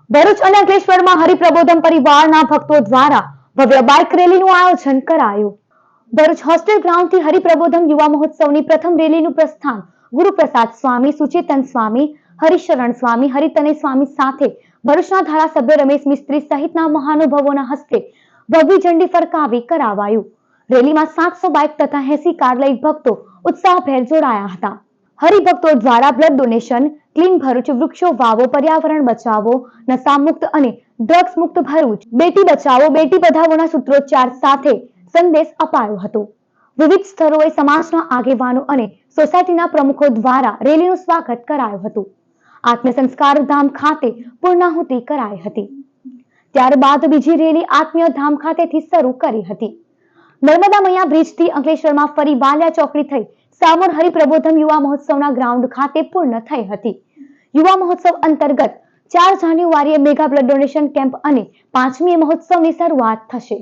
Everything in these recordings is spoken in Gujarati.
ભરૂચ અને અંકલેશ્વરમાં હરિપ્રબોધમ પરિવારના ભક્તો દ્વારા ભવ્ય બાઇક રેલીનું આયોજન કરાયું. ભરૂચ હોસ્ટેલ ગ્રાઉન્ડથી હરિપ્રબોધમ યુવા મહોત્સવની પ્રથમ રેલીનું પ્રસ્થાન ગુરુપ્રસાદ સ્વામી, સુચેતન સ્વામી, હરિશરણ સ્વામી, હરિતનય સ્વામી સાથે ભરૂચના ધારાસભ્ય રમેશ મિસ્ત્રી સહિતના મહાનુભાવોના હસ્તે ભવ્ય ઝંડી ફરકાવી કરાવાયું. રેલીમાં 700 બાઇક તથા 80 કાર લઈ ભક્તો ઉત્સાહભેર જોડાયા હતા. હરિભક્તો દ્વારા બ્લડ ડોનેશન, ક્લીન ભરૂચ, વૃક્ષો વાવો, પર્યાવરણ બચાવો, નશામુક્ત અને ડ્રગ્સ મુક્ત ભરૂચ, બેટી બચાવો બેટી પઢાઓના સૂત્રોચ્ચાર સાથે સંદેશ અપાયો હતો. વિવિધ સ્થળોએ સમાજના આગેવાનો અને સોસાયટીના પ્રમુખો દ્વારા રેલીનું સ્વાગત કરાયું હતું. આત્મસંસ્કાર ધામ ખાતે પૂર્ણાહુતિ કરાઈ હતી. ત્યારબાદ બીજી રેલી આત્મીય ધામ ખાતેથી શરૂ કરી હતી. નર્મદા મૈયા બ્રિજથી અંકલેશ્વરમાં ફરી વાલિયા ચોકડી થઈ સામર હરિપ્રબોધમ યુવા મહોત્સવના ગ્રાઉન્ડ ખાતે પૂર્ણ થઈ હતી. યુવા મહોત્સવ અંતર્ગત 4 જાન્યુઆરીએ મેગા બ્લડ ડોનેશન કેમ્પ અને 5મીએ મહોત્સવની શરૂઆત થશે.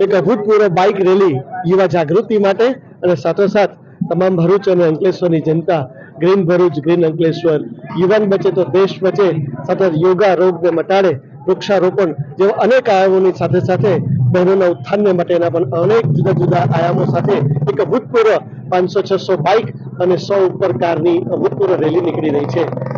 એક અભૂતપૂર્વ બાઇક રેલી યુવા જાગૃતિ માટે અને સાથોસાથ તમામ ભરૂચ અને અંકલેશ્વરની જનતા ગ્રીન ભરૂચ, ગ્રીન અંકલેશ્વર, યુવાન બચે તો દેશ બચે, સતત યોગા રોગને મટાડે, વૃક્ષારોપણ જેવા અનેક આયામોની સાથે સાથે બહેનોના ઉત્થાનને માટેના પણ અનેક જુદા જુદા આયામો સાથે એક અભૂતપૂર્વ 500-600 બાઇક અને 100 ઉપર કારની અભૂતપૂર્વ રેલી નીકળી રહી છે.